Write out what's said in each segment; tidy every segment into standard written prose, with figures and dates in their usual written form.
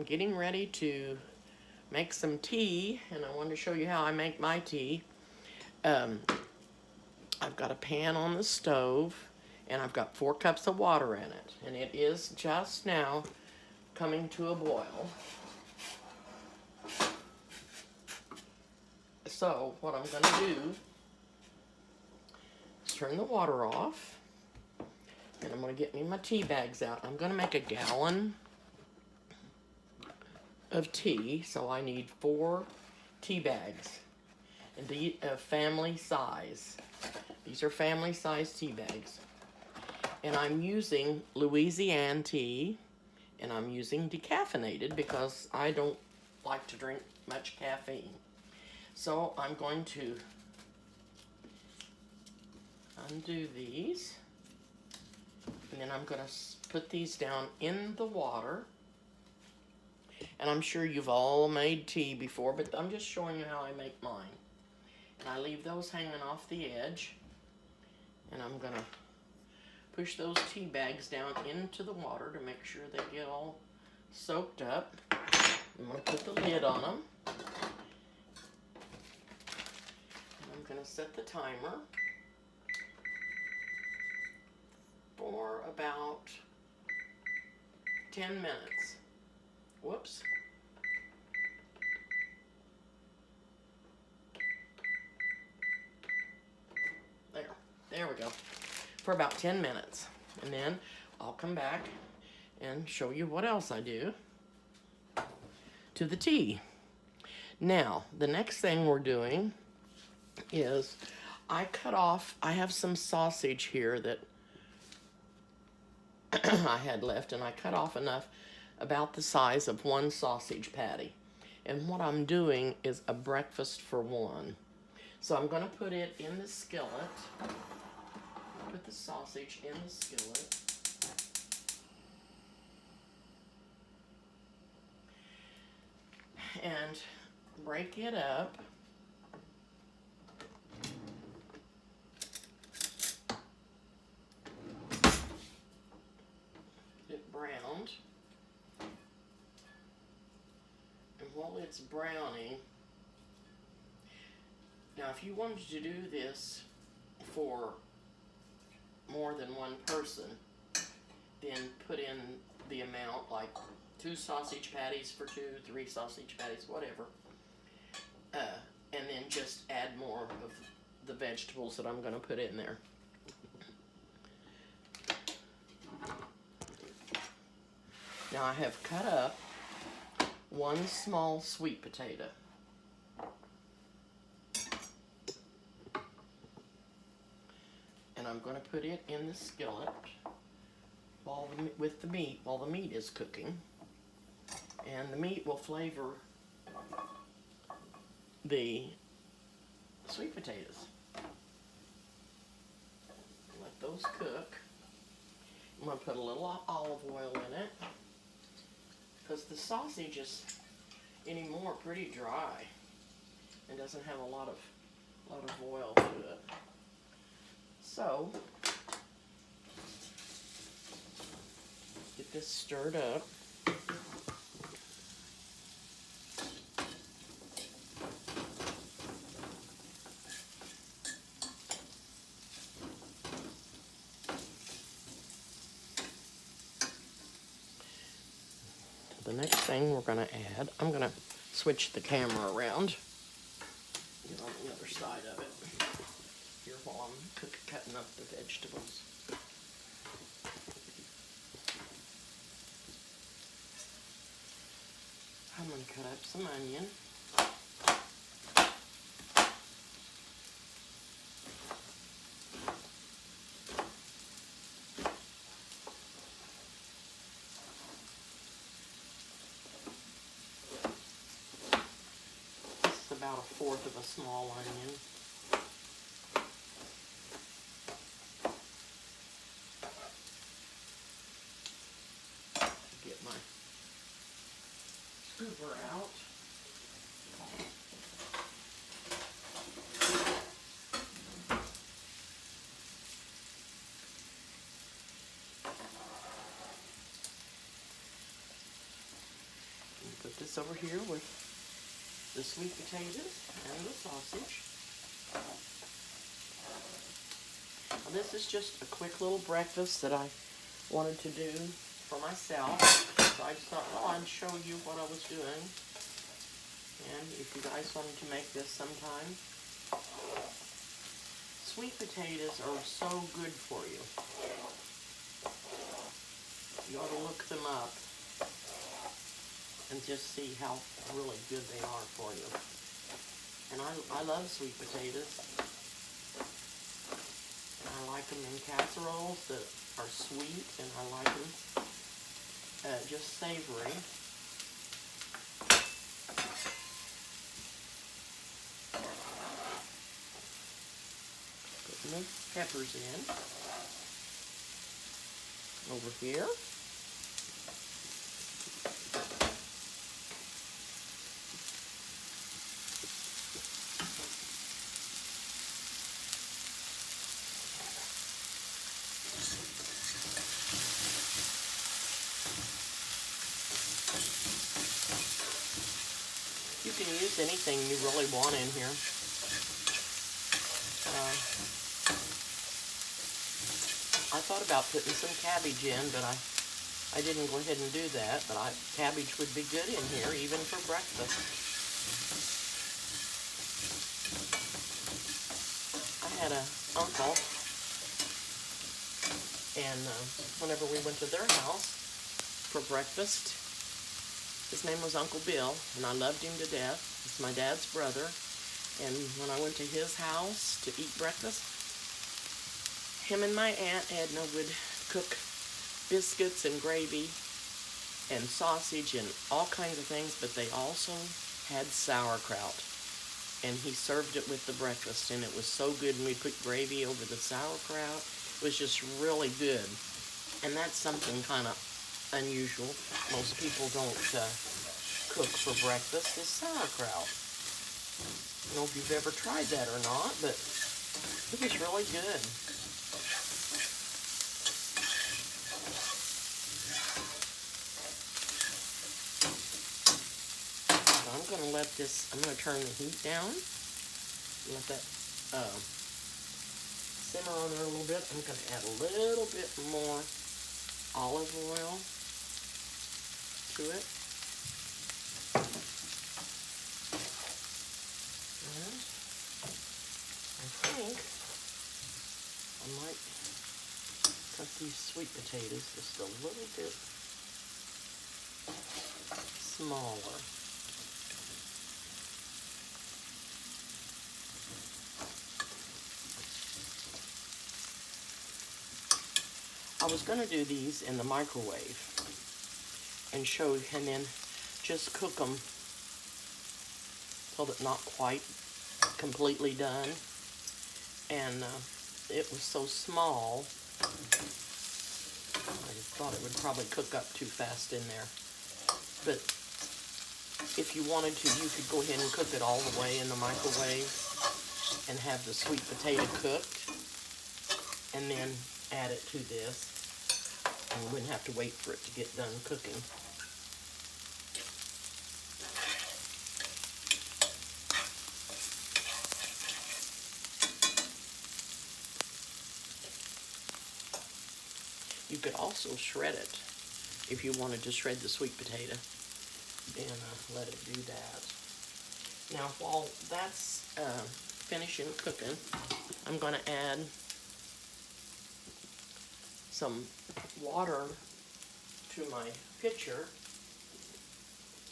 I'm getting ready to make some tea, and I wanted to show you how I make my tea. I've got a pan on the stove, and I've got 4 cups of water in it, and it is just now coming to a boil. So what I'm going to do is turn the water off, and I'm going to get me my tea bags out. I'm going to make a gallon of tea, so I need 4 tea bags, and the family size. These are family size tea bags, and I'm using Louisiana tea, and I'm using decaffeinated because I don't like to drink much caffeine. So I'm going to undo these, and then I'm going to put these down in the water. And I'm sure you've all made tea before, but I'm just showing you how I make mine. And I leave those hanging off the edge, and I'm going to push those tea bags down into the water to make sure they get all soaked up. I'm going to put the lid on them. I'm going to set the timer for about 10 minutes. Whoops. There we go. For about 10 minutes. And then I'll come back and show you what else I do to the tea. Now, the next thing we're doing is I have some sausage here that I had left, and I cut off enough about the size of 1 sausage patty. And what I'm doing is a breakfast for 1. So I'm going to put it in the skillet. Put the sausage in the skillet. And break it up. Get it browned. And while it's browning, now if you wanted to do this for more than 1 person, then put in the amount, like 2 sausage patties for 2, 3 sausage patties, whatever. And then just add more of the vegetables that I'm going to put in there. Now I have cut up 1 small sweet potato. And I'm going to put it in the skillet with the meat while the meat is cooking. And the meat will flavor the sweet potatoes. Let those cook. I'm going to put a little olive oil in it because the sausage is anymore pretty dry and doesn't have a lot of oil to it. So, get this stirred up. The next thing we're going to add, I'm going to switch the camera around. Get on the other side of it. Here while I'm cutting up the vegetables. I'm going to cut up some onion. This is about 1/4 of a small onion. Get my scooper out. put this over here with the sweet potatoes and the sausage. Now, this is just a quick little breakfast that I wanted to do for myself. So I just thought, well, I'd show you what I was doing. And if you guys wanted to make this sometime. Sweet potatoes are so good for you. You ought to look them up and just see how really good they are for you. And I love sweet potatoes. And I like them in casseroles that are sweet, and I like them just savory. Putting the peppers in over here. You can use anything you really want in here. I thought about putting some cabbage in, but I didn't go ahead and do that. But cabbage would be good in here, even for breakfast. I had an uncle, and whenever we went to their house for breakfast, his name was Uncle Bill, and I loved him to death. He's my dad's brother. And when I went to his house to eat breakfast, him and my Aunt Edna would cook biscuits and gravy and sausage and all kinds of things, but they also had sauerkraut. And he served it with the breakfast, and it was so good. And we put gravy over the sauerkraut. It was just really good. And that's something kind of unusual. Most people don't cook for breakfast is sauerkraut. I don't know if you've ever tried that or not, but it was really good. I'm going to let this, I'm going to turn the heat down. Let that simmer on there a little bit. I'm going to add a little bit more olive oil to it. And I think I might cut these sweet potatoes just a little bit smaller. I was going to do these in the microwave and show you, and then just cook them till they're not quite completely done. And it was so small, I just thought it would probably cook up too fast in there. But if you wanted to, you could go ahead and cook it all the way in the microwave and have the sweet potato cooked, and then add it to this. And you wouldn't have to wait for it to get done cooking. You could also shred it if you wanted to shred the sweet potato and let it do that. Now, while that's finishing cooking, I'm going to add some water to my pitcher.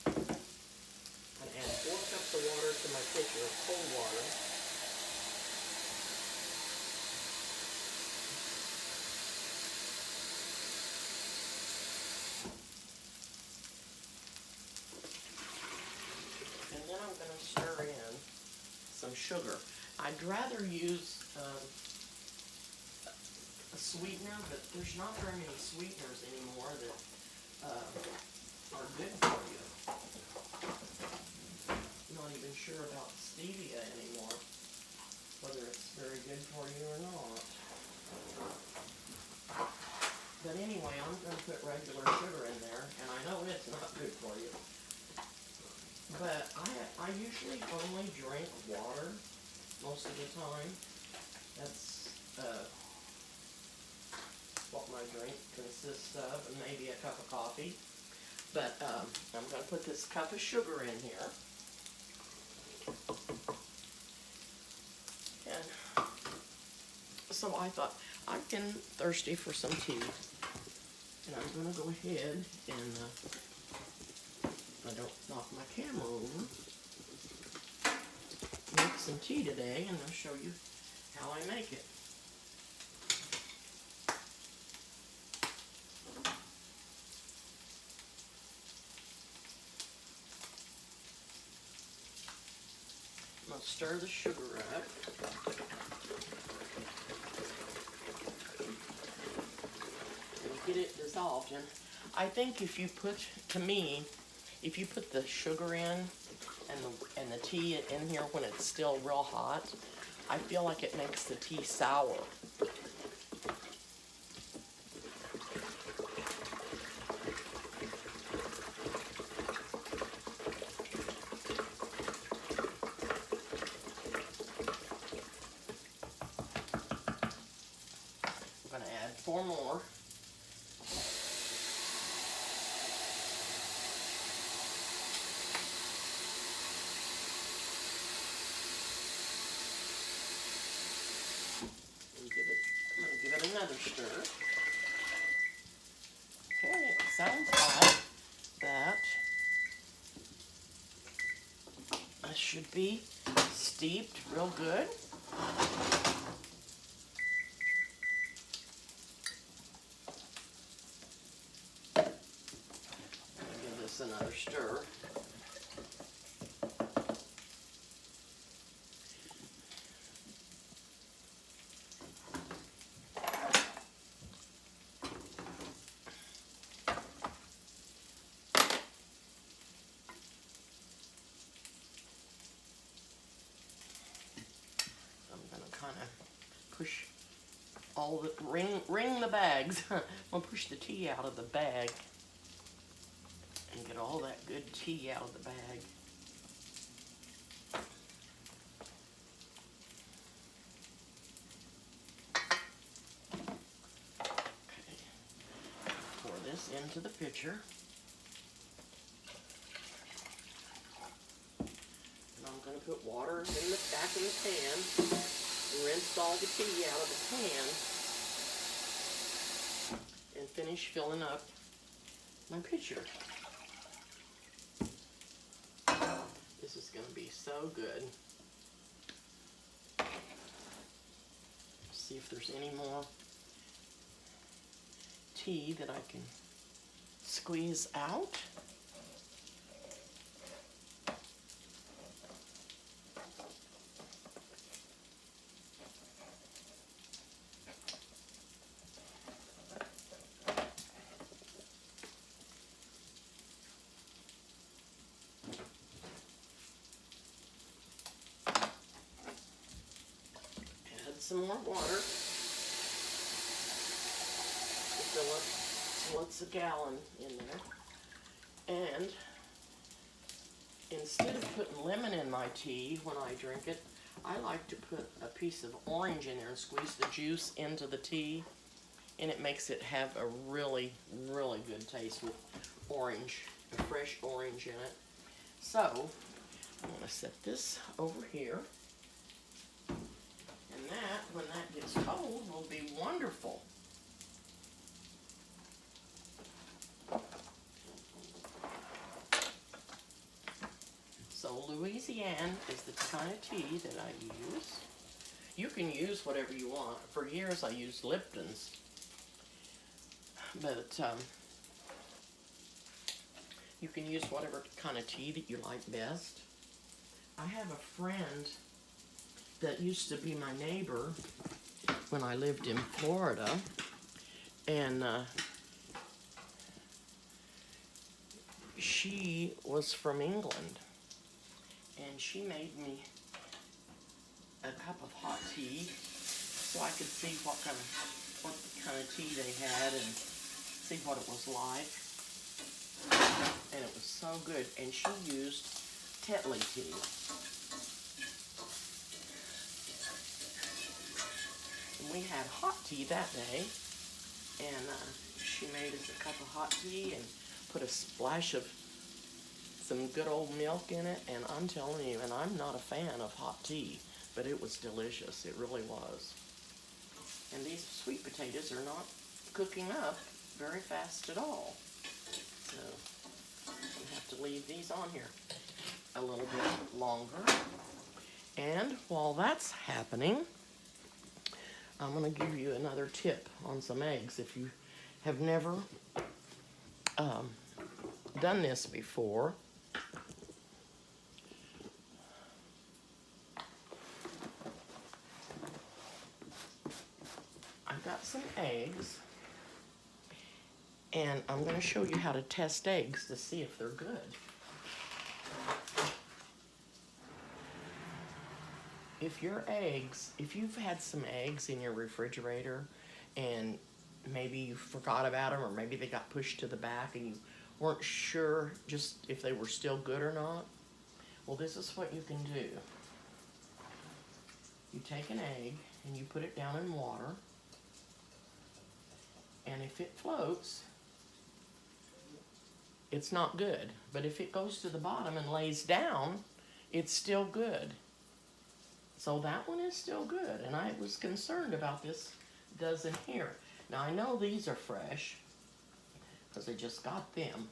I'm going to add 4 cups of water to my pitcher, cold water. And then I'm going to stir in some sugar. I'd rather use a sweetener, but there's not very many sweeteners anymore that are good for you. I'm not even sure about stevia anymore, whether it's very good for you or not. But anyway, I'm going to put regular sugar in there, and I know it's not good for you. but I usually only drink water most of the time. That's what my drink consists of, and maybe a cup of coffee. But I'm going to put this cup of sugar in here. And so I thought, I'm getting thirsty for some tea. And I'm going to go ahead and, I don't knock my camera over, make some tea today, and I'll show you how I make it. I'm going to stir the sugar up. And get it dissolved. And I think if you put, to me, if you put the sugar in and the tea in here when it's still real hot, I feel like it makes the tea sour. I'm going to add 4 more. I'm going to give it another stir. Okay, it sounds like that it should be steeped real good. Give this another stir. Kind of push all the ring the bags. I'm gonna push the tea out of the bag and get all that good tea out of the bag. Okay, pour this into the pitcher. And I'm gonna put water back in the pan. Rinse all the tea out of the pan and finish filling up my pitcher. This is going to be so good. See if there's any more tea that I can squeeze out. Some more water to fill up till it's a gallon in there. And instead of putting lemon in my tea when I drink it, I like to put a piece of orange in there and squeeze the juice into the tea, and it makes it have a really, really good taste with orange, a fresh orange in it. So I'm going to set this over here. That, when that gets cold, will be wonderful. So Louisiana is the kind of tea that I use. You can use whatever you want. For years I used Lipton's, but you can use whatever kind of tea that you like best. I have a friend that used to be my neighbor when I lived in Florida, and she was from England, and she made me a cup of hot tea so I could see what kind of tea they had and see what it was like, and it was so good. And she used Tetley tea. And we had hot tea that day, and she made us a cup of hot tea and put a splash of some good old milk in it, and I'm telling you, and I'm not a fan of hot tea, but it was delicious. It really was. And these sweet potatoes are not cooking up very fast at all. So I have to leave these on here a little bit longer. And while that's happening, I'm going to give you another tip on some eggs. If you have never done this before, I've got some eggs, and I'm going to show you how to test eggs to see if they're good. If you've had some eggs in your refrigerator and maybe you forgot about them, or maybe they got pushed to the back and you weren't sure just if they were still good or not, well, this is what you can do. You take an egg and you put it down in water, and if it floats, it's not good. But if it goes to the bottom and lays down, it's still good. So that one is still good, and I was concerned about this dozen here. Now I know these are fresh because I just got them,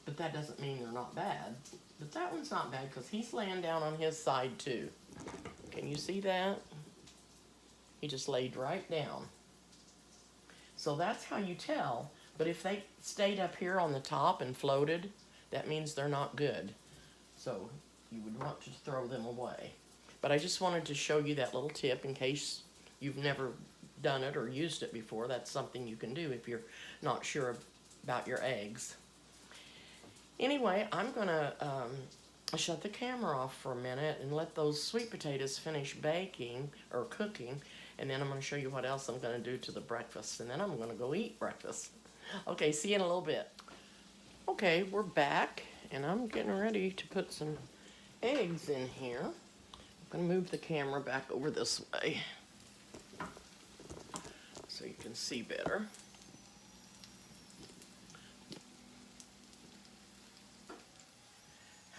but that doesn't mean they're not bad. But that one's not bad because he's laying down on his side too. Can you see that? He just laid right down. So that's how you tell. But if they stayed up here on the top and floated, that means they're not good. So you would want to throw them away. But I just wanted to show you that little tip in case you've never done it or used it before. That's something you can do if you're not sure about your eggs. Anyway, I'm going to shut the camera off for a minute and let those sweet potatoes finish baking or cooking, and then I'm going to show you what else I'm going to do to the breakfast, and then I'm going to go eat breakfast. Okay, see you in a little bit. Okay, we're back, and I'm getting ready to put some eggs in here. I'm going to move the camera back over this way so you can see better.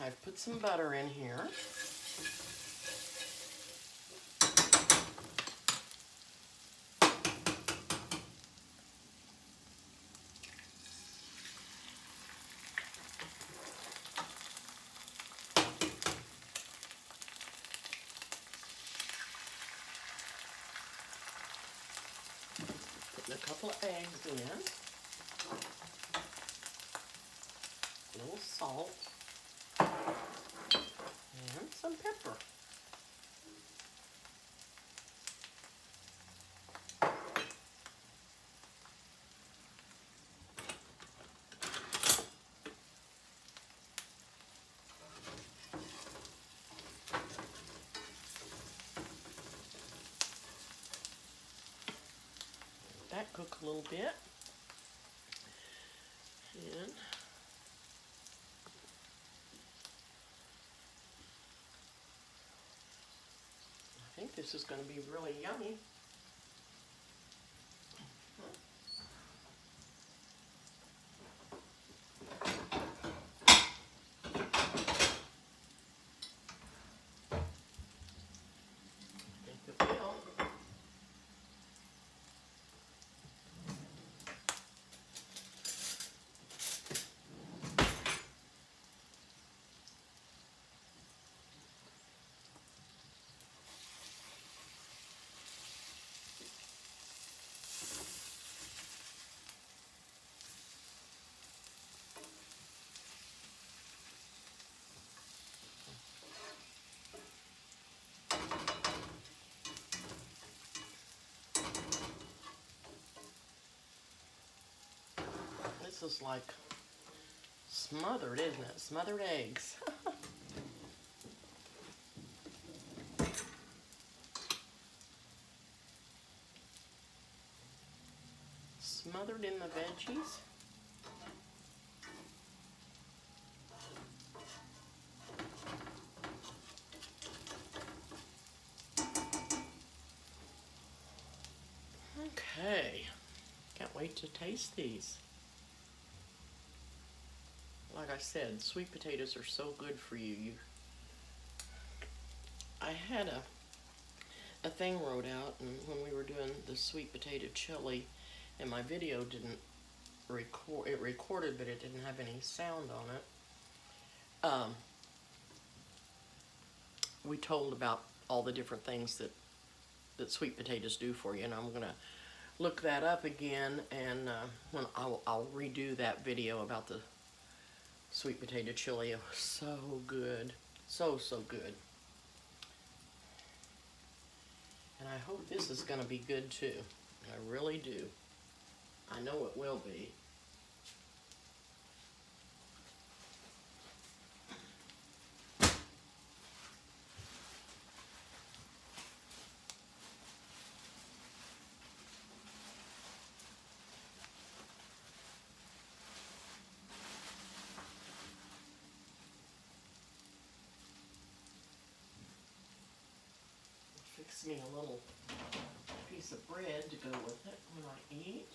I've put some butter in here. Putting a couple of eggs in. A little salt. And some pepper. That cook a little bit. And I think this is going to be really yummy. I think it will. This is like smothered, isn't it? Smothered eggs. Smothered in the veggies. to taste these. Like I said, sweet potatoes are so good for you. I had a thing wrote out, and when we were doing the sweet potato chili, and my video didn't record. It recorded, but it didn't have any sound on it. We told about all the different things that sweet potatoes do for you, and I'm gonna look that up again, and when I'll redo that video about the sweet potato chili. It was so good, so good. And I hope this is gonna be good too. I really do. I know it will be. Fix me a little piece of bread to go with it when I eat.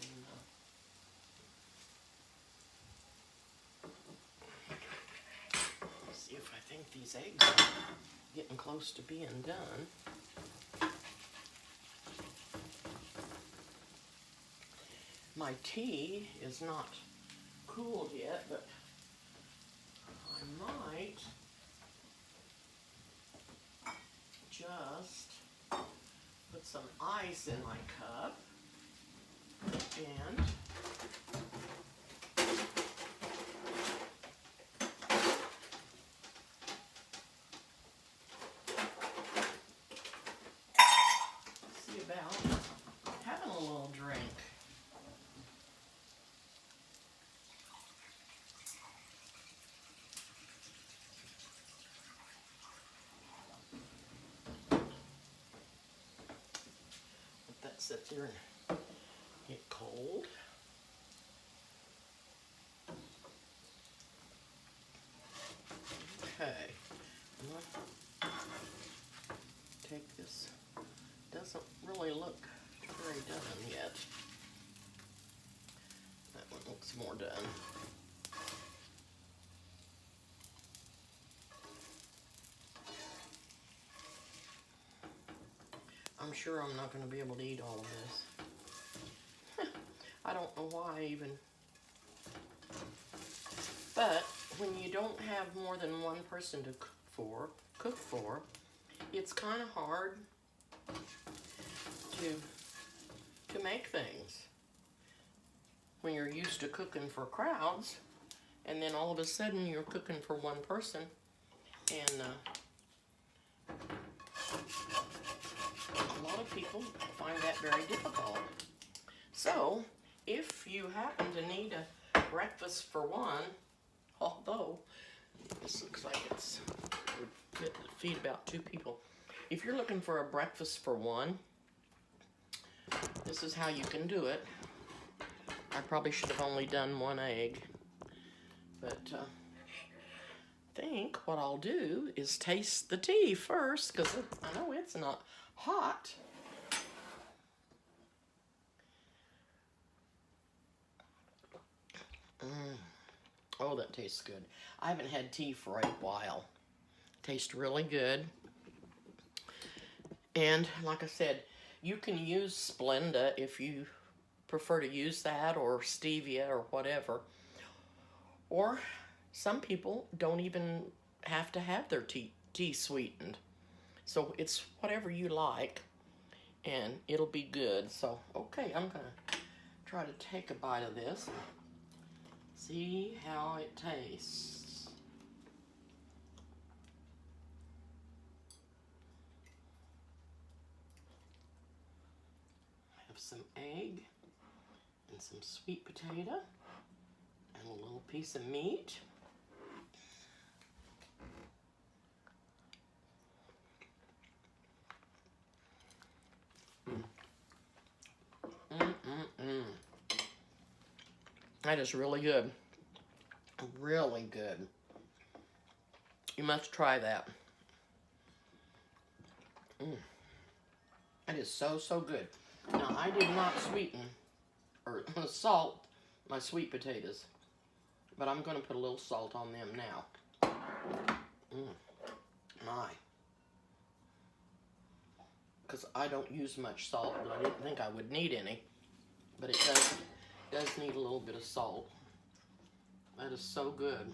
And let's see if I think these eggs are getting close to being done. My tea is not cooled yet, but I might just put some ice in my cup and see about having a little drink. Sit there and get cold. Okay, I'm gonna take this. Doesn't really look very done yet. That one looks more done. I'm sure I'm not going to be able to eat all of this. I don't know why even. But when you don't have more than one person to cook for, it's kind of hard to make things. When you're used to cooking for crowds, and then all of a sudden you're cooking for one person, and a lot of people find that very difficult. So, if you happen to need a breakfast for one, although this looks like it's would feed about 2 people. If you're looking for a breakfast for one, this is how you can do it. I probably should have only done 1 egg, but I think what I'll do is taste the tea first, because I know it's not hot. Oh, that tastes good. I haven't had tea for a while. Tastes really good. And like I said, you can use Splenda if you prefer to use that, or stevia or whatever. Or some people don't even have to have their tea sweetened. So it's whatever you like, and it'll be good. So, okay, I'm gonna try to take a bite of this and see how it tastes. I have some egg and some sweet potato and a little piece of meat. That is really good. Really good. You must try that. It is so, so good. Now, I did not sweeten or salt my sweet potatoes, but I'm going to put a little salt on them now. My. Because I don't use much salt, but I didn't think I would need any. But it does need a little bit of salt. That is so good.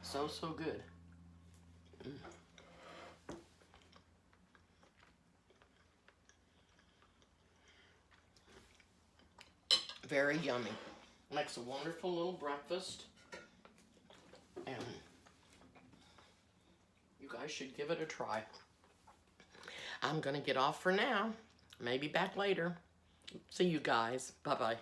So, so good. Very yummy. Makes a wonderful little breakfast. And you guys should give it a try. I'm going to get off for now. Maybe back later. See you guys. Bye-bye.